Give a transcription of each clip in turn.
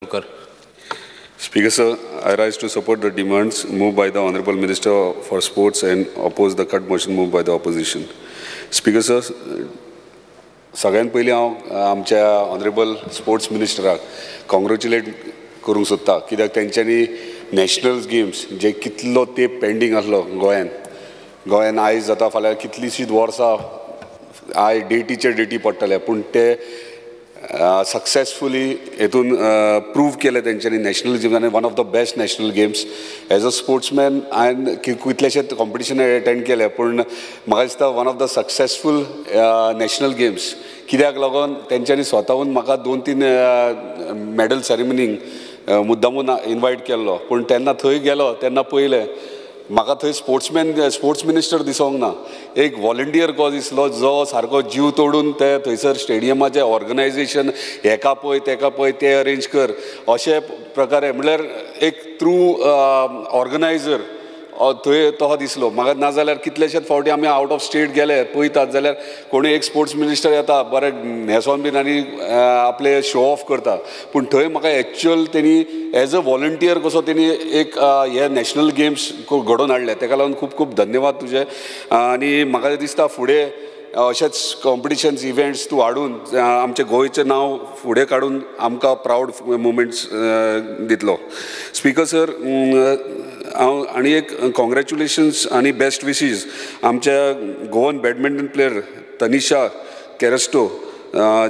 Sir, Speaker sir, I rise to support the demands moved by the Honorable Minister for Sports and oppose the cut motion moved by the opposition. Speaker sir, सगळ्यात पयलीं हांव आमच्या honourable sports मिनिस्टराक congratulate करूंक सोदता कित्याक तेंच्यांनी national games जे कितलो तेंप पेंडींग आसलो गोंयान आयज जाता फाल्यां कितलींशींच वर्सां डेटीचेर डेटी पडटले पूण ते सक्सेसफुली हेतून प्रूव केले तेंच्यांनी नॅशनल गेम्स आनी one of the best national games as a sportsman हांवें कितलेशेच कॉम्पिटिशन अटेंड केले पूण म्हाका दिसता one of the successful national games कित्याक लागून तेंच्यांनी स्वताहून म्हाका 2-3 मॅडल सेरेमनीक मुद्दामून इनवायट केल्लो पूण तेन्ना थंय गेलो तेन्ना पयलें म्हाका थंय स्पोर्ट्स मिनिस्टर दिसोंक ना एक व्हॉलंटियर को दिसलो जो सारको जीव तोडून ते थंयसर स्टेडियमाचें ऑर्गनायजेशन हेका पळय तेका पळय ते अरेंज कर अशे प्रकारे म्हणल्यार एक थ्रू ऑर्गनायझर थंय तो दिसलो म्हाका नाजाल्यार कितलेशेच फावटी आमी आवट ऑफ स्टेट गेले पळयतात जाल्यार कोणी एक स्पोर्ट्स मिनिस्टर येता बरें न्हेसोन बीन आनी आपले शो ऑफ करता पूण थंय म्हाका एक्चुअल तेणी एज अ व्हॉलंटियर कसो तेणी एक हे नॅशनल गेम्स घडोवन हाडले तेका लागून खूब खूब धन्यवाद तुजे आनी म्हाका दिसता फुडें अशेच कॉम्पिटिशन्स इव्हेंट्स तूं हाडून आमचे गोंयचें नांव फुडें काडून आमकां प्रावड मुमेंट्स दितलो स्पीकर सर हांव आनी एक कॉंग्रेच्युलेशन्स आनी बेस्ट विशीज आमच्या गोवन बॅडमिंटन प्लेयर तनिशा कॅरेस्टो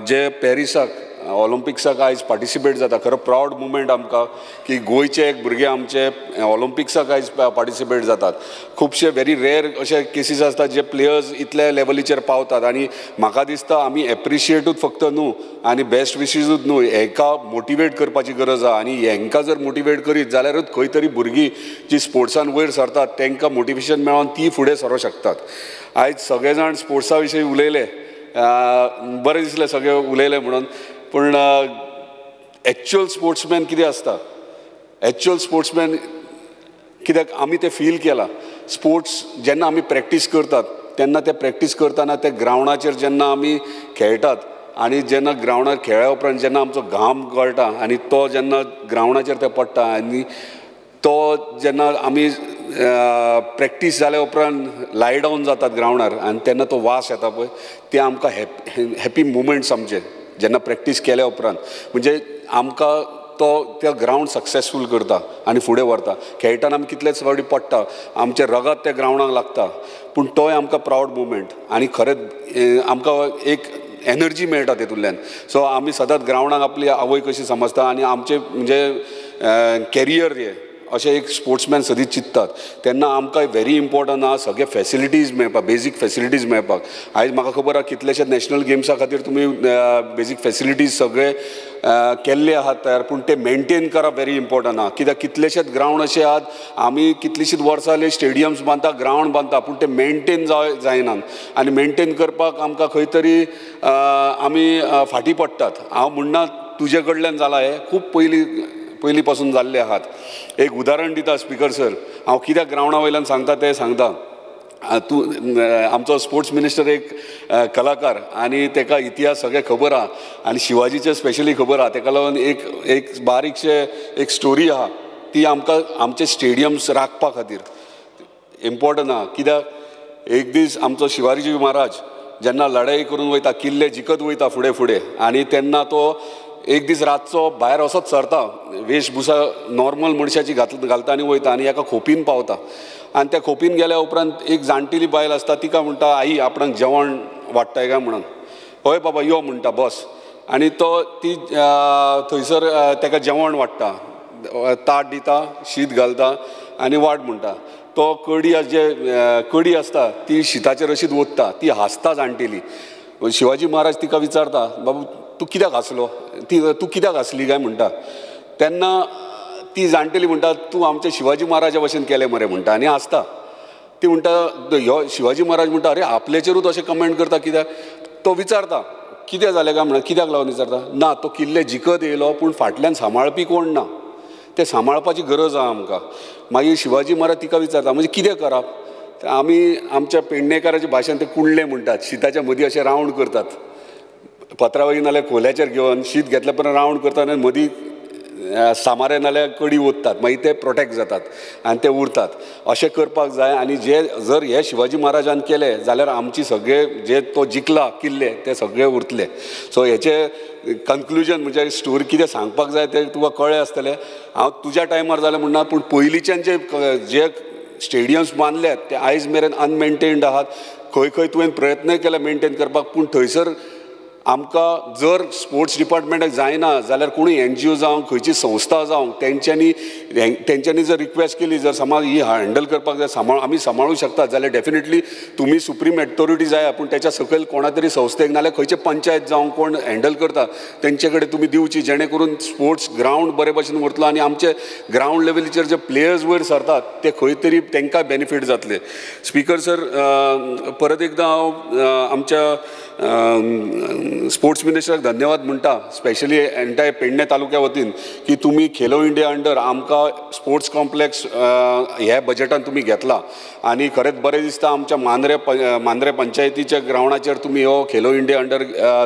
जे पॅरिसाक ऑलिंपिक्साक आयज पार्टिसिपेट जाता खरो प्रावड मुमेंट आमकां की गोंयचे एक भुरगे आमचे ऑलिंपिक्साक आयज पार्टिसिपेट जातात खुबशे व्हेरी रेअर अशे केसीस आसतात जे प्लेयर्स इतल्या लेवलीचेर पावतात आनी म्हाका दिसता आमी एप्रिशिएटूच फक्त न्हू आनी बेस्ट विशीजूच न्हू हेका मोटिवेट करपाची गरज आसा आनी हेंकां जर मोटिवेट करीत जाल्यारूच खंय तरी भुरगीं जी स्पोर्ट्सान वयर सरतात तांकां मोटिवेशन मेळोन ती फुडें सरोंक शकतात आयज सगळे जाण स्पोर्ट्सा विशीं उलयले बरें दिसलें सगळे उलयले म्हणून पूण एक्चुअल स्पोर्ट्समॅन कितें आसता एक्चुअल स्पोर्ट्समॅन कित्याक आमी तें फील केलां स्पोर्ट्स जेन्ना आमी प्रॅक्टीस करतात तेन्ना ते प्रॅक्टीस करतना ते ग्रावंडाचेर जेन्ना आमी खेळटात आनी जेन्ना ग्रावंडार खेळ्ळ्या उपरांत जेन्ना आमचो घाम गळटा आनी तो जेन्ना ग्रावंडाचेर ते पडटा आनी तो जेन्ना आमी प्रॅक्टीस जाल्या उपरांत लाय डावन जातात ग्रावंडार आनी तेन्ना तो वास येता पळय ते आमकां हॅपी मुमेंट्स आमचे जेन्ना प्रॅक्टीस केल्या उपरांत म्हणजे आमकां तो त्या ग्रावंड सक्सेसफूल करता आनी फुडें व्हरता खेळटाना आमी कितलेच फावटी पडटा आमचे रगत त्या ग्रावंडाक लागता पूण तोय आमकां प्रावड मुमेंट आनी खरेंच आमकां एक एनर्जी मेळटा तेतूंतल्यान सो आमी सदांच ग्रावंडाक आपली आवय कशी समजता आनी आमचे म्हणजे कॅरियर हे अशें एक स्पोर्ट्समॅन सदींच चिंततात तेन्ना आमकां व्हेरी इम्पॉर्टंट आहा सगळे फॅसिलिटीज मेळपाक बेजीक फॅसिलिटीज मेळपाक आयज म्हाका खबर आहा कितलेशेच नॅशनल गेम्सा खातीर तुमी बेजीक फॅसिलिटीज सगळे केल्ले आहात तयार पूण ते मेनटेन करप व्हेरी इम्पॉर्टंट आहा कित्याक कितलेशेच ग्रावंड अशे आहात आमी कितलींशींच वर्सां जालीं स्टेडियम्स बांदता ग्रावंड बांदता पूण ते मेनटेन जायनात आनी मेनटेन करपाक आमकां खंय तरी आमी फाटीं पडटात हांव म्हणना तुजे कडल्यान जालां हें खूब पयलीं पासून जाल्ले आहात एक उदाहरण दिता स्पीकर सर हांव कित्याक ग्रावंडा वयल्यान सांगता तें सांगता तूं आमचो स्पोर्ट्स मिनिस्टर एक कलाकार आनी तेका इतिहास सगळे खबर आहा आनी शिवाजीचे स्पेशली खबर आहा तेका लागून एक बारीकशे एक स्टोरी आहा ती आमकां आमचे स्टेडियम्स राखपा खातीर इम्पॉर्टंट आहा कित्याक एक दीस आमचो शिवाजी महाराज जेन्ना लढाई करून वयता किल्ले जिखत वयता फुडें आनी तेन्ना तो एक दीस रातचो भायर वचत सरता वेशभूषा नॉर्मल मनशाची घालता आनी वयता आनी एका खोपीन पावता आनी त्या खोपीन गेल्या उपरांत एक जाणटेली बायल आसता तिका म्हणटा आई आपणाक जेवण वाडटाय काय म्हणून हय बाबा यो म्हणटा बस आनी तो ती थंयसर तेका जेवण वाडटा ताट दिता शीत घालता आनी वाड म्हणटा तो कडी आसता ती शिताचेर अशीच ओतता ती हांसता जाणटेली शिवाजी महाराज तिका विचारता बाबू तूं कित्याक हांसलो तूं कित्याक हांसली काय म्हणटा तेन्ना ती जाणटेली म्हणटा तूं आमच्या शिवाजी महाराजा भशेन केलें मरे म्हणटा आनी हांसता ती म्हणटा ह्यो शिवाजी महाराज म्हणटा अरे आपल्याचेरूच अशें कमेंट करता कित्याक तो विचारता कितें जालें काय म्हणटा कित्याक लागून विचारता ना तो किल्ले जिखत येयलो पूण फाटल्यान सांबाळपी कोण ना ते सांबाळपाची गरज आहा आमकां मागीर शिवाजी महाराज तिका विचारता म्हणजे कितें करप आमी आमच्या पेडणेकाराच्या भाशेन ते कुंडले म्हणटात शिताच्या मदीं अशें रावंड करतात पत्रावळी नाल्यार खोल्याचेर घेवन शीत घेतल्या परत रावंड करता आनी मदीं सामारे नाल्यार कडी ओततात मागीर ते प्रोटेक्ट जातात आनी ते उरतात अशें करपाक जाय. आनी जे जर हे शिवाजी महाराजान केलें जाल्यार आमची सगळे जे तो जिखला किल्ले ते सगळे उरतले. सो हेचे कन्क्लुजन म्हणजे स्टोरी कितें सांगपाक जाय ते तुका कळ्ळें आसतलें. हांव तुज्या टायमार जालें म्हणना पूण पयलींच्यान जे स्टेडियम्स बांदल्यात ते आयज मेरेन अनमेंटेन्ड आहात. खंय खंय तुवें प्रयत्न केला मेंटेन करपाक पूण थंयसर आमकां जर स्पोर्ट्स डिपार्टमेंटाक जायना जाल्यार कोणूय NGO जावं खंयची संस्था जावं तेंच्यांनी जर रिक्वेस्ट केली जर समज ही हँडल करपाक जाय आमी सांबाळूंक शकतात जाल्यार डेफिनेटली तुमी सुप्रीम अथॉरिटी जाय पूण त्याच्या सकयल कोणा तरी संस्थेक नाल्यार खंयचे पंचायत जावं कोण हँडल करता तेंचे कडेन तुमी दिवची जेणे करून स्पोर्ट्स ग्रावंड बरे भशेन उरतलो आनी आमचे ग्रावंड लेवलीचेर जे प्लेयर्स वयर सरतात ते खंय तरी तांकां बेनिफीट जातले. स्पीकर सर परत एकदां हांव आमच्या स्पोर्ट्स मिनिस्टराक धन्यवाद म्हणटा स्पेशली एंटायर पेडणे तालुक्या वतीन की तुमी खेलो इंडिया अंडर आमकां स्पोर्ट्स कॉम्प्लेक्स ह्या बजेटान तुमी घेतला आनी खरेंच बरें दिसता आमच्या मांद्रे पंचायतीच्या ग्रावंडाचेर तुमी हो खेलो इंडिया अंडर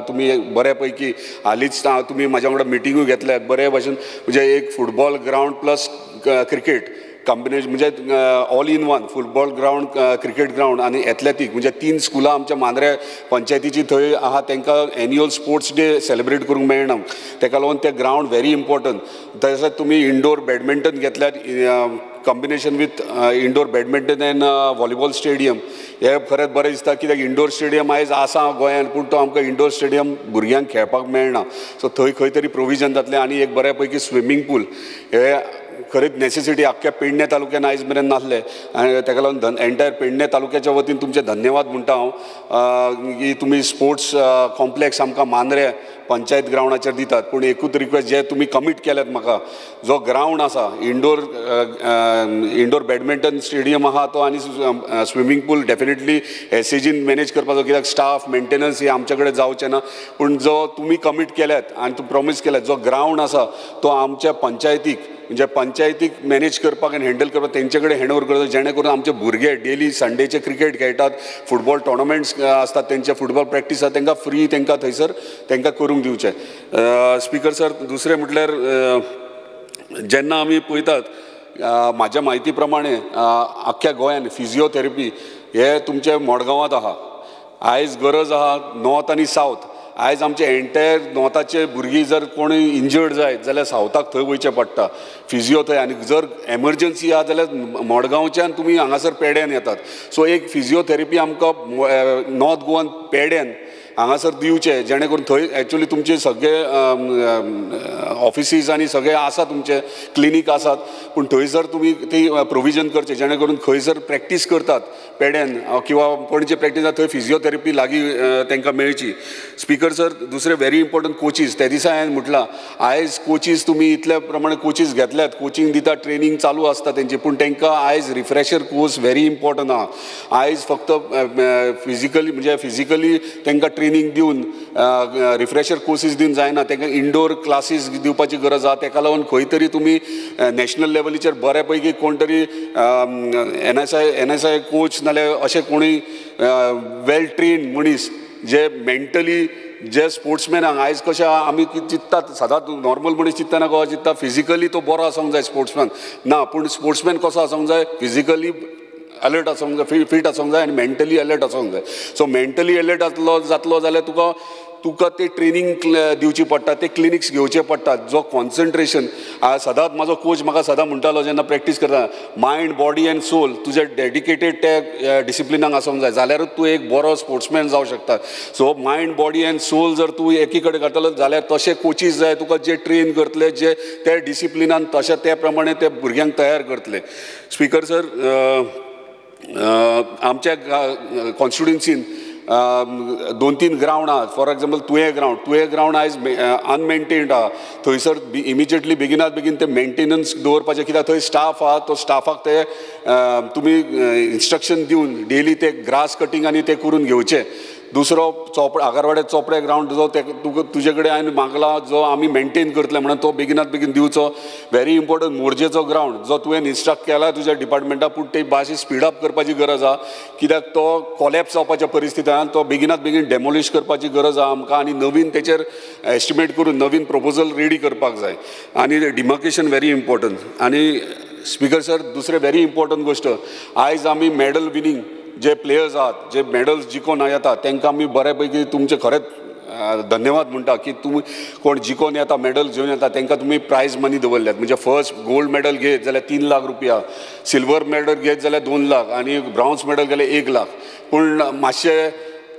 तुमी बऱ्या पैकी हालींच तुमी म्हाज्या वांगडा मिटिंगूय घेतल्यात बरे भशेन म्हणजे एक football ground plus cricket combination म्हणजे all in one football ground cricket ground आनी एथलेटीक म्हणजे 3 स्कुलां आमच्या मांद्रे पंचायतीची थंय आहा तांकां एन्युअल स्पोर्ट्स डे सेलिब्रेट करूंक मेळना ताका लागून ते ग्रावंड व्हेरी इम्पॉर्टंट. तशेंच तुमी इंडोर बॅडमिंटन घेतल्यात combination with indoor badminton end volleyball stadium हे खरेंच बरें दिसता कित्याक इंडोर स्टेडियम आयज आसा गोंयांत पूण तो आमकां इंडोर स्टेडियम भुरग्यांक खेळपाक मेळना. सो थंय खंय तरी प्रोविजन जातलें आनी एक बऱ्या पैकी स्विमींग पूल हे खरेंच नेसेसिटी आख्ख्या पेडणे तालुक्यान आयज मेरेन नासले आनी ताका लागून एंटायर पेडणे तालुक्याच्या वतीन तुमचे धन्यवाद म्हणटा हांव की तुमी स्पोर्ट्स कॉम्प्लेक्स आमकां मांद्रे पंचायत ग्रावंडाचेर दितात. पूण एकूच रिक्वेस्ट जे तुमी कमीट केल्यात म्हाका जो ग्रावंड आसा इंडोर बॅडमिंटन स्टेडियम आहा तो आनी स्विमींग पूल डेफिनेटली SAGन मॅनेज करपाचो कित्याक स्टाफ मेंटेनन्स हे आमचे कडेन जावचें ना पूण जो तुमी कमीट केल्यात आनी तूं प्रॉमीस केल्यात जो ग्रावंड आसा तो आमच्या पंचायतीक म्हणजे पंचायतीक मॅनेज करपाक आनी हँडल करपाक तेंचे कडेन हँड ओवर करता जेणे करून आमचे भुरगे डेली संडेचे क्रिकेट खेळटात फुटबॉल टोर्नामेंट्स आसतात तेंचे फुटबॉल प्रॅक्टीस आसा तांकां फ्री तांकां थंयसर तांकां करूंक दिवचें. स्पीकर सर दुसरें म्हटल्यार जेन्ना आमी पळयतात म्हाज्या म्हायती प्रमाणे आख्ख्या गोंयान फिजिओथेरपी हे तुमचे मडगांवांत आहा. आयज गरज आहा नॉर्थ आनी सावथ आयज आमचे एंटायर नॉर्थाचे भुरगीं जर कोणूय इंजर्ड जायत जाल्यार सावथाक थंय वयचें पडटा फिजिओ थंय आनी जर एमर्जन्सी आहा जाल्यार मडगांवच्यान तुमी हांगासर पेड्यान येतात. सो एक फिजिओथेरपी आमकां नॉर्थ गोवान पेड्यान हांगासर दिवचे जेणे करून थंय एक्चुअली तुमचे सगळे ऑफिसीस आनी सगळे आसा तुमचे क्लिनीक आसात पूण थंयसर तुमी ती प्रोविजन करचे जेणे करून खंयसर प्रॅक्टीस करतात पेड्यान किंवा पणजे प्रॅक्टीस थंय फिजिओथेरपी लागीं तांकां मेळची. स्पीकर सर दुसरे व्हेरी इम्पॉर्टंट कोचीस त्या दिसा हांवें म्हटलां आयज कोचीस तुमी इतल्या प्रमाणे कोचीस घेतल्यात कोचिंग दितात ट्रेनींग चालू आसता तेंची पूण तांकां आयज रिफ्रेशर कोर्स व्हेरी इम्पॉर्टंट आहा. आयज फक्त फिजिकली तांकां ट्रेनिंग दिवन रिफ्रेशर कोर्सीस दिवन जायना तांकां इंडोर क्लासीस दिवपाची गरज आहा. ताका लागून खंय तरी तुमी नॅशनल लेवलीचेर बऱ्या पैकी कोण तरी NSI कोच नाल्यार अशें कोणूय वेल ट्रेन्ड मनीस जे मेंटली जे स्पोर्ट्समॅनाक आयज कशें आमी चिंततात सदांच नॉर्मल मनीस चिंतना कशें चिंतता फिजिकली तो बरो आसूंक जाय स्पोर्ट्समॅन ना पूण स्पोर्ट्समॅन कसो आसूंक जाय फिजिकली अलर्ट आसूंक जाय फीट आसूंक जाय आनी मेंटली अलर्ट आसूंक जाय. सो मेंटली अलर्ट जातलो जाल्यार तुका ते ट्रेनिंग दिवची पडटा ते क्लिनिक्स घेवचे पडटात जो कॉन्सन्ट्रेशन सदांच म्हाजो कोच म्हाका सदां म्हणटालो जेन्ना प्रॅक्टीस करता मायंड बॉडी एंड सोल तुजे डेडिकेटेड ते डिसिप्लिनाक आसूंक जाय जाल्यारूच तूं एक बरो स्पोर्ट्समॅन जावं शकता. So mind body and soul जर तूं एकी कडेन करतलो जाल्यार तशे कोचीस जाय तुका जे ट्रेन करतले जे ते डिसिप्लिनान तशें त्या प्रमाणे ते भुरग्यांक तयार करतले. स्पीकर सर आमच्या कॉन्स्टिट्युएन्सीन 2-3 ग्रावंड आहात फॉर एक्झाम्पल तुये ग्रावंड आयज अनमेंटेन्ड आहा. थंयसर इमिजिएटली बेगिनात बेगीन ते मेंटेनन्स दवरपाचें कित्याक थंय स्टाफ आहा तो स्टाफाक ते तुमी इन्स्ट्रक्शन दिवन डेली ते ग्रास कटींग आनी ते करून घेवचे दुसरो आगारवाडे चोपडे ग्राउंड जो तुजे कडेन हांवें मागला जो आमी मेंटेन करतले म्हणून तो बेगिनात बेगीन दिवचो. व्हेरी इम्पॉर्टंट मोरजेचो ग्राउंड जो तुवें इन्स्ट्रक्ट केला तुज्या डिपार्टमेंटा पूण ते भाशेन स्पीड अप करपाची गरज आहा कित्याक तो कॉलॅप्स जावपाच्या परिस्थितींत तो बेगिनात बेगीन डेमोलिश करपाची गरज आहा आमकां आनी नवीन तेचेर एस्टिमेट करून नवीन प्रपोजल रेडी करपाक जाय आनी डिमार्केशन व्हेरी इम्पॉर्टंट. आनी स्पीकर सर दुसरे व्हेरी इम्पॉर्टंट गोष्ट आयज आमी मेडल विनींग जे प्लेयर्स आहात जे मेडल्स जिखून येतात तांकां आमी बऱ्या पैकी तुमचे खरेंच धन्यवाद म्हणटा की तुमी कोण जिखून येता मेडल घेवन येता तांकां तुमी प्रायज मनी दवरल्यात. म्हणजे फर्स्ट गोल्ड मेडल घेत जाल्यार 3 लाख रुपया, सिल्वर मेडल घेत जाल्यार 2 लाख आनी ब्राउन्स मेडल गेल्यार 1 लाख. पूण मातशें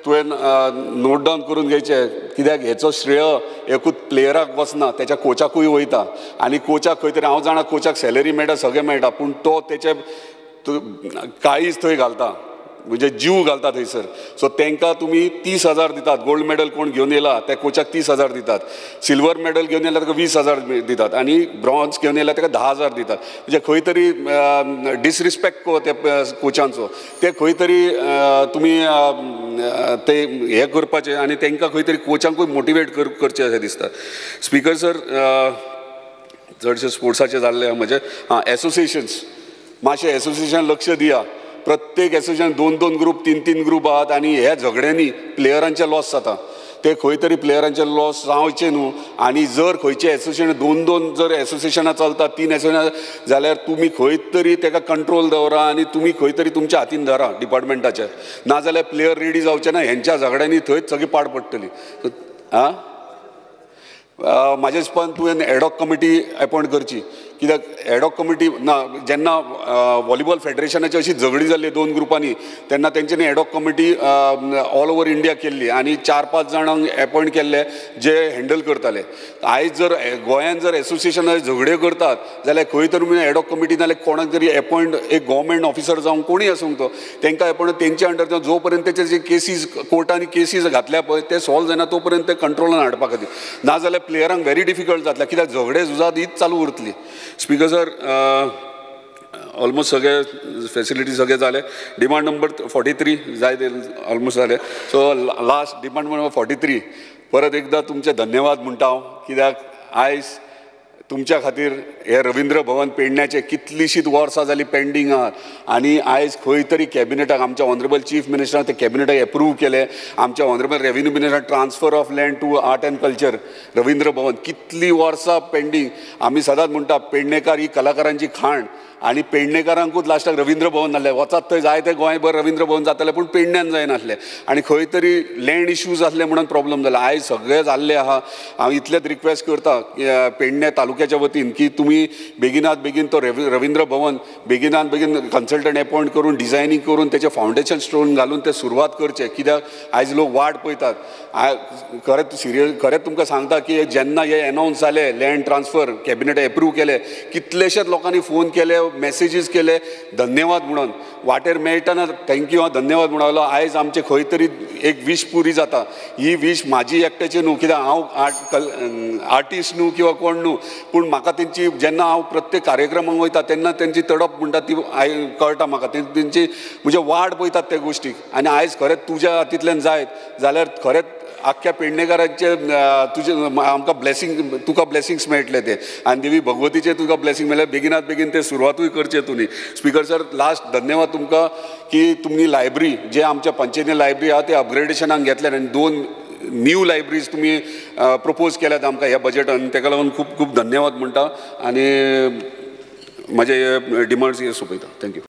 तुवें नोट डावन करून घेवचें कित्याक हेचो श्रेय एकूच प्लेयराक वचना तेच्या कोचाकूय वयता आनी कोचाक खंय तरी हांव जाणा कोचाक सॅलरी मेळटा सगळें मेळटा पूण तो तेचे काळीज थंय घालता म्हणजे जीव घालता थंयसर. सो तांकां तुमी 30,000 दितात. गोल्ड मेडल कोण घेवन येयला त्या कोचाक 30,000 दितात, सिल्वर मेडल घेवन येयला ताका 20,000 दितात आनी ब्रॉन्झ घेवन येयला ताका 10,000 दितात. म्हणजे खंय तरी डिसरिस्पेक्ट त्या कोचांचो ते खंय तरी तुमी ते हे करपाचें आनी तांकां खंय तरी कोचांकूय मोटिवेट करचें अशें दिसता. स्पीकर सर चडशे स्पोर्ट्साचे जाल्ले म्हणजे एसोसिएशन्स मातशें एसोसिएशन लक्ष दिया. प्रत्येक एसोसिएशन 2-2 ग्रुप 3-3 ग्रुप आहात आनी ह्या झगड्यांनी प्लेयरांचे लॉस जाता. ते खंय तरी प्लेयरांचे लॉस जावचे न्हू आनी जर खंयचे एसोसिएशन 2-2 जर एसोसिएशनां चलता 3 एसोसिएशनां जाल्यार तुमी खंय तरी ताका कंट्रोल दवरा आनी तुमी खंय तरी तुमच्या हातीन धरा डिपार्टमेंटाच्या. नाजाल्यार प्लेयर रेडी जावचे ना हेंच्या झगड्यांनी थंयच सगळी पाड पडटली. म्हाज्या हिसपान तुवें एडॉक कमिटी अपॉयंट करची कित्याक एडॉक कमिटी ना जेन्ना व्हॉलीबॉल फेडरेशनाची अशी झगडी जाल्ली 2 ग्रुपांनी तेन्ना तेंच्यांनी ad hoc committee all over India केल्ली आनी 4-5 जाणांक अपॉयंट केल्ले जे हँडल करताले. आयज जर गोंयांत जर एसोसिएशनाचे झगड्यो करतात जाल्यार खंय तरी तुमी एडॉक कमिटी नाल्यार कोणाक तरी अपॉयंट एक गव्हर्मेंट ऑफिसर जावं कोणूय आसूंक तो तांकां अपॉयंट तेंच्या अंडर जो पर्यंत तेचे जे केसीस कोर्टांनी केसीस घातल्या पळय ते सॉल्व जायना तो पर्यंत ते कंट्रोलान हाडपा खातीर. नाजाल्यार प्लेयरांक व्हेरी डिफिकल्ट जातलें कित्याक झगडे झुजात हीच चालू उरतली. स्पीकर सर ऑलमोस्ट सगळे फॅसिलिटी सगळे जाले. डिमांड नंबर 43 जाय ते ऑलमोस्ट जाले. सो लास्ट डिमांड नंबर 43 परत एकदा तुमचे धन्यवाद म्हणटा हांव कित्याक आयज तुमच्या खातीर हे रवींद्र भवन पेडण्याचे कितलीशींच वर्सां जालीं पेंडींग आहात आनी आयज खंय तरी कॅबिनेटाक आमच्या ऑनरेबल चीफ मिनिस्टरान ते कॅबिनेटाक एप्रूव केले. आमच्या ऑनरेबल रेव्हेन्यू मिनिस्टरान transfer of land to art and culture Rabindra Bhavan कितली वर्सां पेंडींग. आमी सदांच म्हणटा पेडणेकार ही कलाकारांची खाण आनी पेडणेकारांकूच लास्टाक रवींद्र भवन नासलें. वचात थंय जाय ते गोंयभर रवींद्र भवन जातालें पूण पेडण्यान जायनासलें आनी खंय तरी लँड इश्यूज आसले म्हणून प्रॉब्लम जाला. आयज सगळें जाल्लें आहा. हांव इतलेंच रिक्वेस्ट करता पेडणे तालुक्याच्या वतीन की तुमी बेगिनात बेगीन तो रवींद्र भवन बेगिनात बेगीन कन्सल्टंट अपॉयंट करून डिझायनींग करून तेचे फावंडेशन स्टोन घालून ते सुरवात करचे कित्याक आयज लोक वाट पळयतात. खरेंच तुमकां सांगता की जेन्ना हे अनावन्स जाले लँड ट्रान्सफर कॅबिनेट एप्रूव केले कितलेशेच लोकांनी फोन केले मेसेजीस केले धन्यवाद म्हणून वाटेर मेळटना थँक्यू हांव धन्यवाद म्हणलो. आयज आमचे खंय तरी एक वीश पुरी जाता. ही वीश म्हाजी एकट्याची न्हू कित्याक हांव आर्टिस्ट न्हू किंवा कोण न्हू पूण म्हाका तेंची जेन्ना हांव प्रत्येक कार्यक्रमाक वयता तेन्ना तेंची तडप म्हणटा ती कळटा म्हाका तेंची म्हणजे वाट पळयतात त्या गोश्टीक. आनी आयज खरेंच तुज्या हातींतल्यान जायत जाल्यार खरेंच आख्ख्या पेडणेकारांचे तुजे आमकां ब्लेसिंग तुका ब्लेसिंग्स मेळटले ते आनी देवी भगवतीचे तुका ब्लेसिंग मेळ्ळे बेगिनात बेगीन ते सुरवातूय करचे तुमी. स्पीकर सर लास्ट धन्यवाद तुमकां की तुमची लायब्ररी जे आमच्या पंचायतीन लायब्ररी आहा ते अपग्रेडेशनाक घेतल्यात आनी 2 न्यू लायब्ररीज तुमी प्रपोज केल्यात आमकां ह्या बजेटान ताका लागून खूब खूब धन्यवाद म्हणटा आनी म्हाजे डिमांड्स हे सोंपयता. थँक्यू.